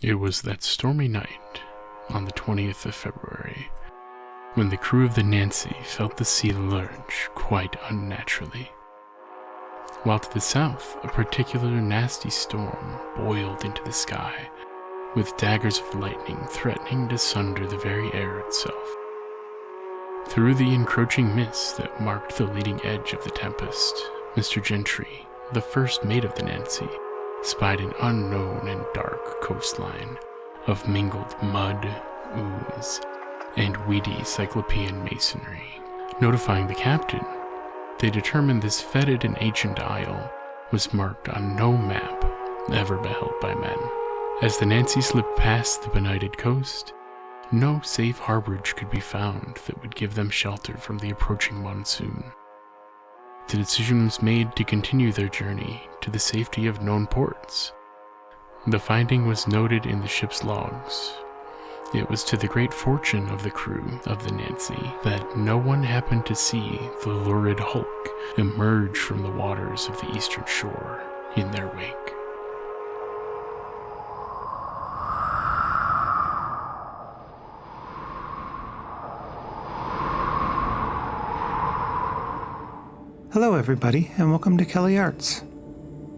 It was that stormy night, on the 20th of February, when the crew of the Nancy felt the sea lurch quite unnaturally. While to the south, a particular nasty storm boiled into the sky, with daggers of lightning threatening to sunder the very air itself. Through the encroaching mist that marked the leading edge of the tempest, Mr. Gentry, the first mate of the Nancy, spied an unknown and dark coastline of mingled mud, ooze, and weedy cyclopean masonry. Notifying the captain, they determined this fetid and ancient isle was marked on no map ever beheld by men. As the Nancy slipped past the benighted coast, no safe harborage could be found that would give them shelter from the approaching monsoon. The decision was made to continue their journey to the safety of known ports. The finding was noted in the ship's logs. It was to the great fortune of the crew of the Nancy that no one happened to see the lurid hulk emerge from the waters of the eastern shore in their wake. Hello everybody, and welcome to Kelly Arts.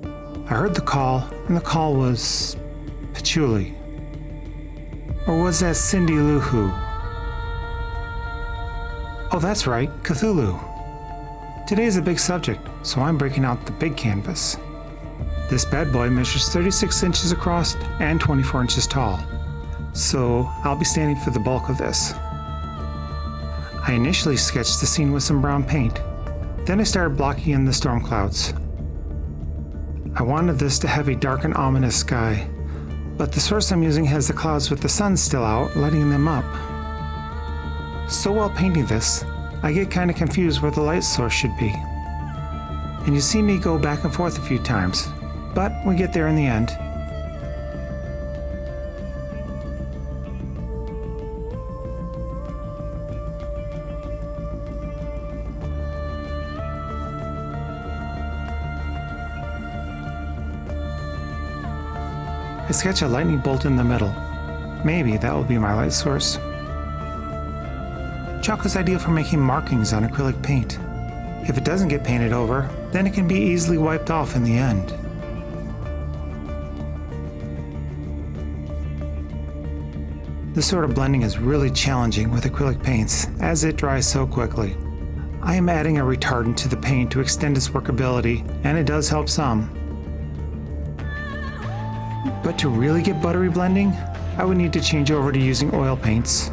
I heard the call, and the call was patchouli. Or was that Cindy Lou Who? Oh, that's right, Cthulhu. Today is a big subject, so I'm breaking out the big canvas. This bad boy measures 36 inches across and 24 inches tall, so I'll be standing for the bulk of this. I initially sketched the scene with some brown paint. Then I started blocking in the storm clouds. I wanted this to have a dark and ominous sky, but the source I'm using has the clouds with the sun still out, lighting them up. So while painting this, I get kind of confused where the light source should be. And you see me go back and forth a few times, but we get there in the end. I sketch a lightning bolt in the middle. Maybe that will be my light source. Chalk is ideal for making markings on acrylic paint. If it doesn't get painted over, then it can be easily wiped off in the end. This sort of blending is really challenging with acrylic paints, as it dries so quickly. I am adding a retardant to the paint to extend its workability, and it does help some. But to really get buttery blending, I would need to change over to using oil paints.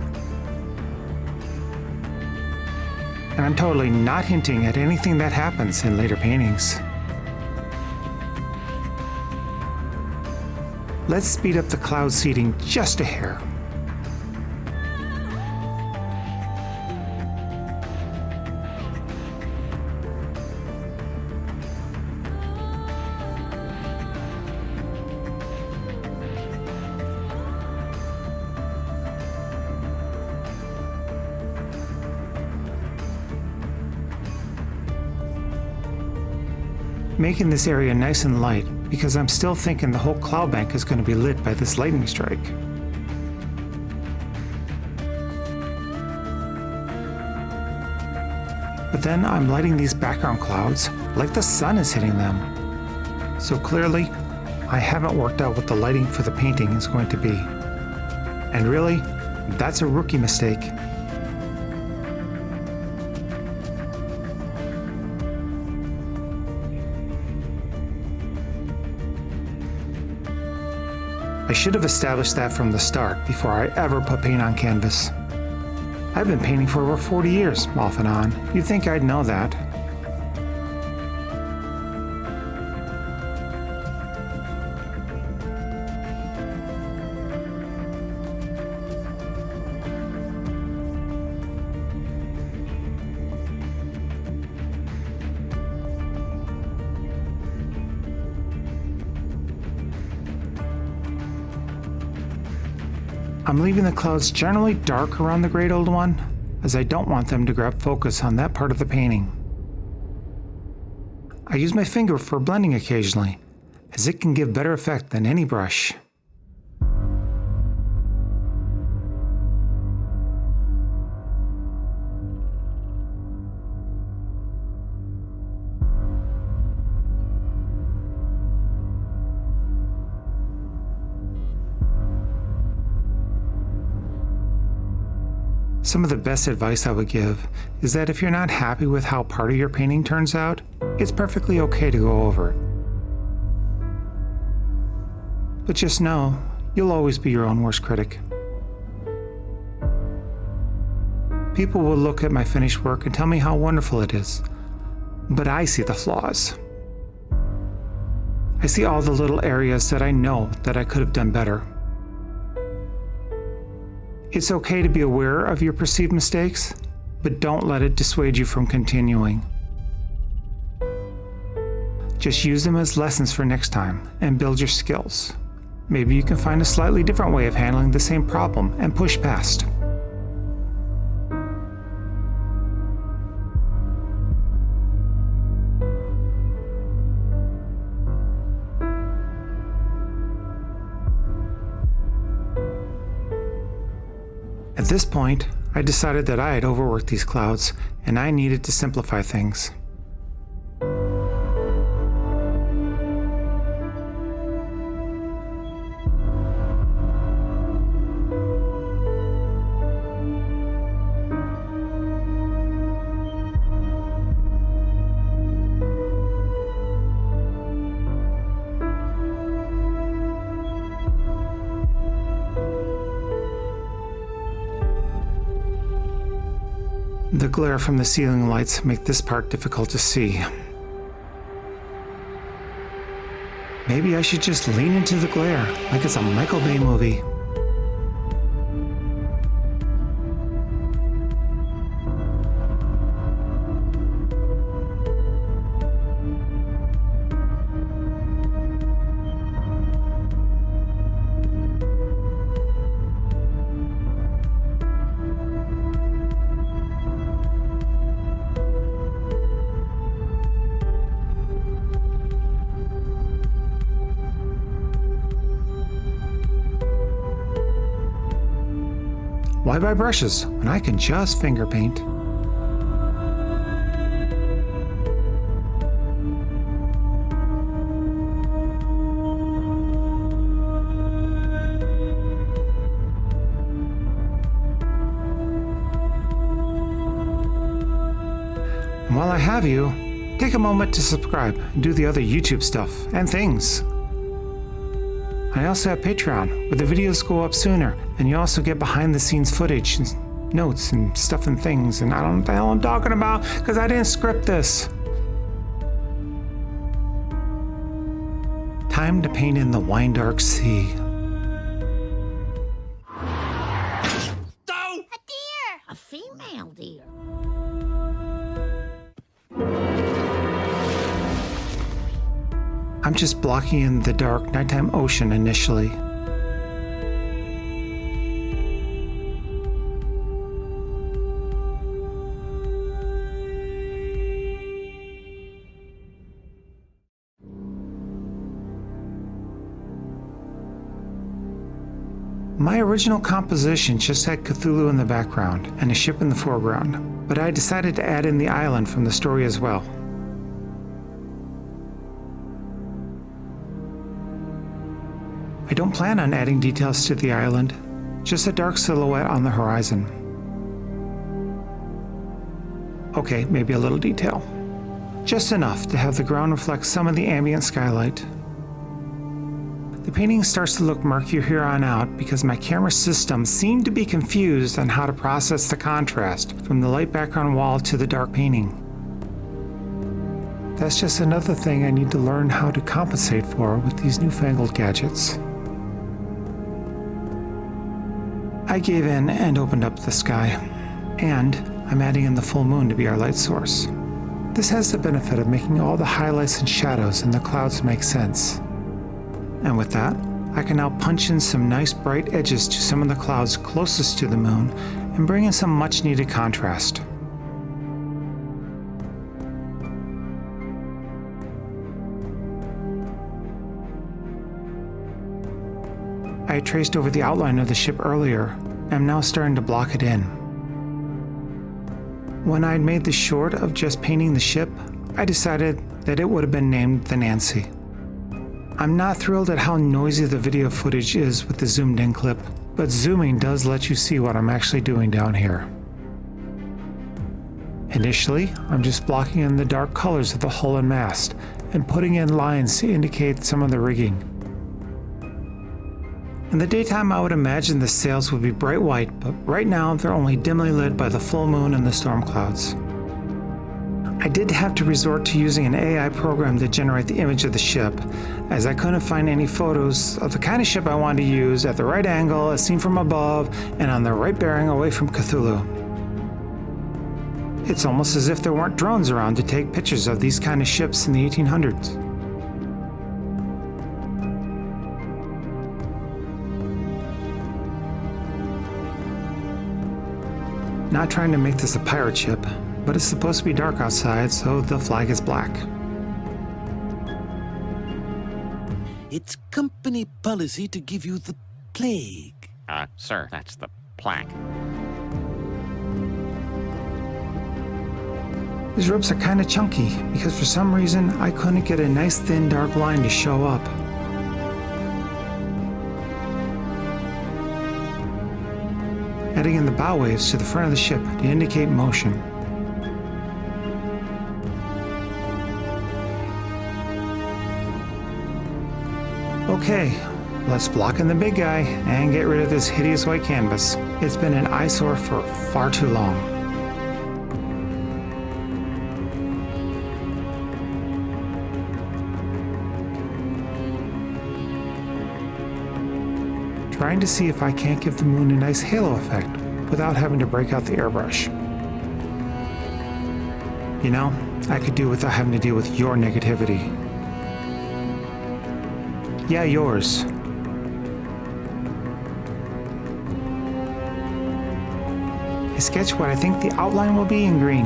And I'm totally not hinting at anything that happens in later paintings. Let's speed up the cloud seeding just a hair. Making this area nice and light because I'm still thinking the whole cloud bank is going to be lit by this lightning strike. But then I'm lighting these background clouds like the sun is hitting them. So clearly, I haven't worked out what the lighting for the painting is going to be. And really, that's a rookie mistake. I should have established that from the start before I ever put paint on canvas. I've been painting for over 40 years, off and on. You'd think I'd know that. I'm leaving the clouds generally dark around the Great Old One, as I don't want them to grab focus on that part of the painting. I use my finger for blending occasionally, as it can give better effect than any brush. Some of the best advice I would give is that if you're not happy with how part of your painting turns out, it's perfectly okay to go over it. But just know, you'll always be your own worst critic. People will look at my finished work and tell me how wonderful it is, but I see the flaws. I see all the little areas that I know that I could have done better. It's okay to be aware of your perceived mistakes, but don't let it dissuade you from continuing. Just use them as lessons for next time and build your skills. Maybe you can find a slightly different way of handling the same problem and push past. At this point, I decided that I had overworked these clouds and I needed to simplify things. The glare from the ceiling lights make this part difficult to see. Maybe I should just lean into the glare, like it's a Michael Bay movie. Why buy brushes when I can just finger paint? And while I have you, take a moment to subscribe and do the other YouTube stuff and things. I also have Patreon, where the videos go up sooner, and you also get behind the scenes footage and notes and stuff and things, and I don't know what the hell I'm talking about, because I didn't script this. Time to paint in the wine dark sea. A deer! A female deer. I'm just blocking in the dark nighttime ocean initially. My original composition just had Cthulhu in the background and a ship in the foreground, but I decided to add in the island from the story as well. I don't plan on adding details to the island, just a dark silhouette on the horizon. Okay, maybe a little detail. Just enough to have the ground reflect some of the ambient skylight. The painting starts to look murkier here on out because my camera system seemed to be confused on how to process the contrast from the light background wall to the dark painting. That's just another thing I need to learn how to compensate for with these newfangled gadgets. I gave in and opened up the sky, and I'm adding in the full moon to be our light source. This has the benefit of making all the highlights and shadows in the clouds make sense. And with that, I can now punch in some nice bright edges to some of the clouds closest to the moon and bring in some much needed contrast. I had traced over the outline of the ship earlier, and I'm now starting to block it in. When I had made the short of just painting the ship, I decided that it would have been named the Nancy. I'm not thrilled at how noisy the video footage is with the zoomed in clip, but zooming does let you see what I'm actually doing down here. Initially, I'm just blocking in the dark colors of the hull and mast and putting in lines to indicate some of the rigging. In the daytime, I would imagine the sails would be bright white, but right now they're only dimly lit by the full moon and the storm clouds. I did have to resort to using an AI program to generate the image of the ship, as I couldn't find any photos of the kind of ship I wanted to use at the right angle as seen from above and on the right bearing away from Cthulhu. It's almost as if there weren't drones around to take pictures of these kind of ships in the 1800s. Not trying to make this a pirate ship, but it's supposed to be dark outside, so the flag is black. It's company policy to give you the plague. Sir, that's the plaque. These ropes are kind of chunky, because for some reason I couldn't get a nice thin dark line to show up. Adding in the bow waves to the front of the ship to indicate motion. Okay, let's block in the big guy and get rid of this hideous white canvas. It's been an eyesore for far too long. Trying to see if I can't give the moon a nice halo effect without having to break out the airbrush. You know, I could do without having to deal with your negativity. Yeah, yours. I sketch what I think the outline will be in green.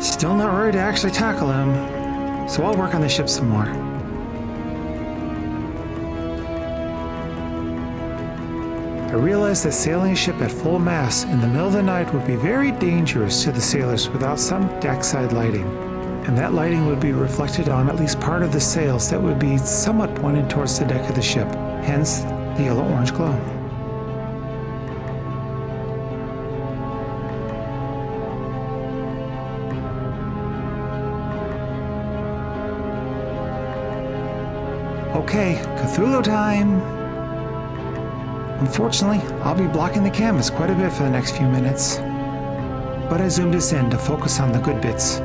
Still not ready to actually tackle him, so I'll work on the ship some more. I realized that sailing a ship at full mast in the middle of the night would be very dangerous to the sailors without some deckside lighting, and that lighting would be reflected on at least part of the sails that would be somewhat pointed towards the deck of the ship, hence the yellow-orange glow. Okay, Cthulhu time! Unfortunately, I'll be blocking the canvas quite a bit for the next few minutes, but I zoomed this in to focus on the good bits.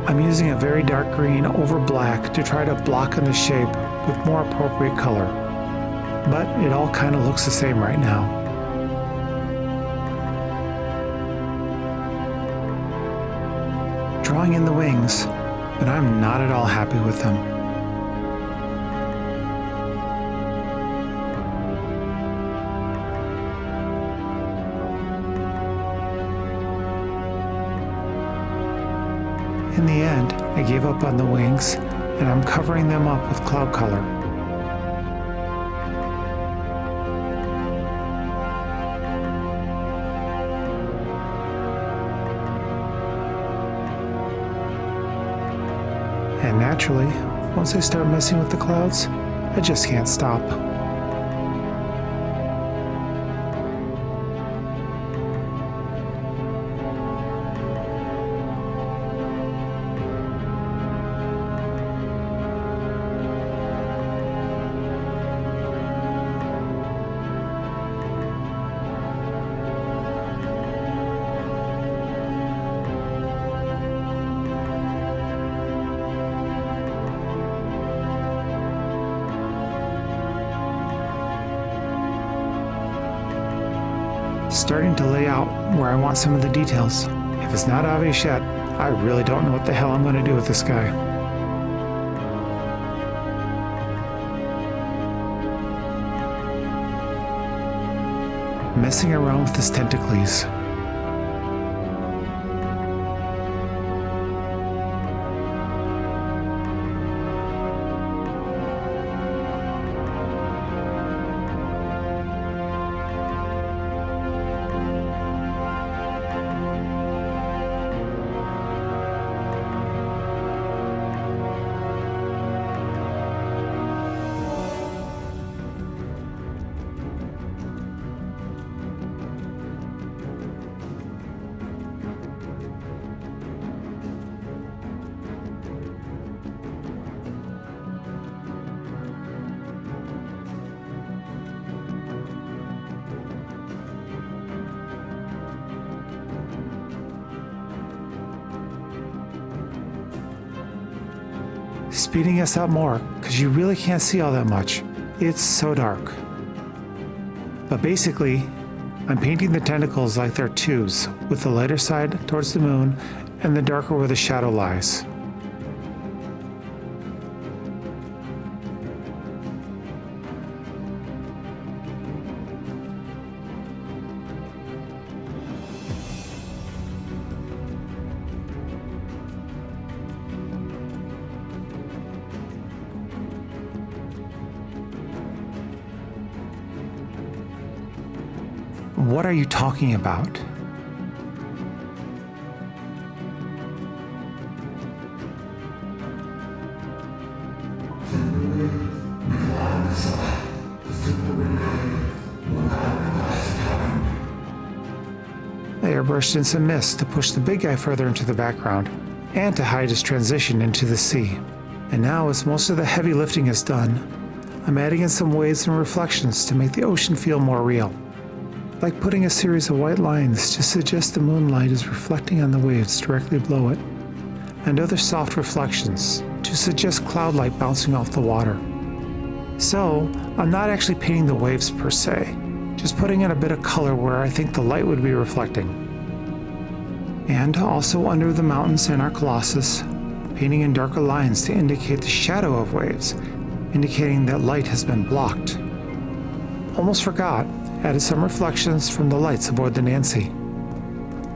I'm using a very dark green over black to try to block in the shape with more appropriate color, but it all kind of looks the same right now. Drawing in the wings, but I'm not at all happy with them. In the end, I gave up on the wings, and I'm covering them up with cloud color. And naturally, once I start messing with the clouds, I just can't stop. Starting to lay out where I want some of the details. If it's not obvious yet, I really don't know what the hell I'm going to do with this guy. Messing around with his tentacles. speeding us up more because you really can't see all that much. It's so dark. But basically, I'm painting the tentacles like they're tubes, with the lighter side towards the moon and the darker where the shadow lies. What are you talking about? They airbrushed in some mist to push the big guy further into the background and to hide his transition into the sea. And now, as most of the heavy lifting is done, I'm adding in some waves and reflections to make the ocean feel more real. Like putting a series of white lines to suggest the moonlight is reflecting on the waves directly below it, and other soft reflections to suggest cloud light bouncing off the water. So, I'm not actually painting the waves per se, just putting in a bit of color where I think the light would be reflecting. And also under the mountains and our Colossus, painting in darker lines to indicate the shadow of waves, indicating that light has been blocked. Almost forgot, added some reflections from the lights aboard the Nancy.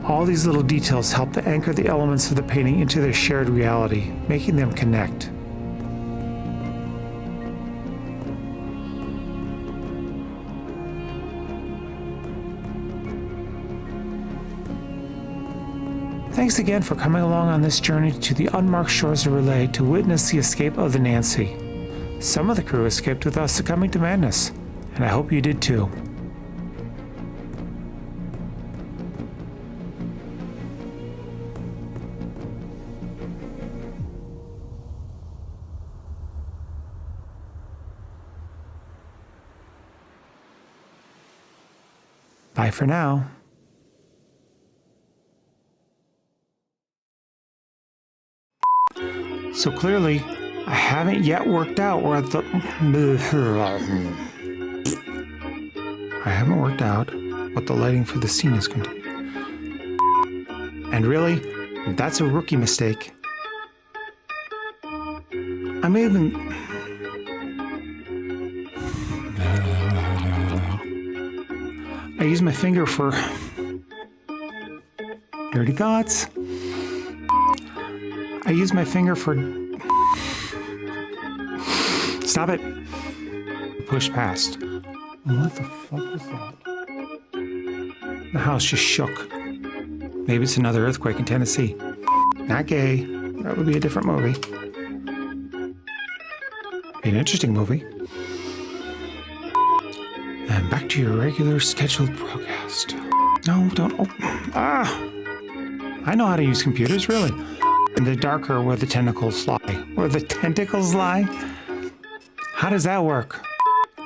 All these little details help to anchor the elements of the painting into their shared reality, making them connect. Thanks again for coming along on this journey to the unmarked shores of R'lyeh to witness the escape of the Nancy. Some of the crew escaped without succumbing to madness, and I hope you did too. Bye for now. So clearly, I haven't yet worked out where I haven't worked out what the lighting for the scene is going to be. And really, that's a rookie mistake. I'm even... I use my finger for dirty thoughts. I use my finger for... Stop it. Push past. What the fuck was that? The house just shook. Maybe it's another earthquake in Tennessee. Not gay. That would be a different movie. Be an interesting movie. And back to your regular scheduled broadcast. No, don't. Oh. I know how to use computers, really. And the darker where the tentacles lie. Where the tentacles lie? How does that work?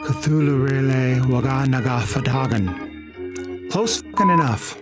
Cthulhu R'lyeh wgah'nagl fhtagn. Close fucking enough.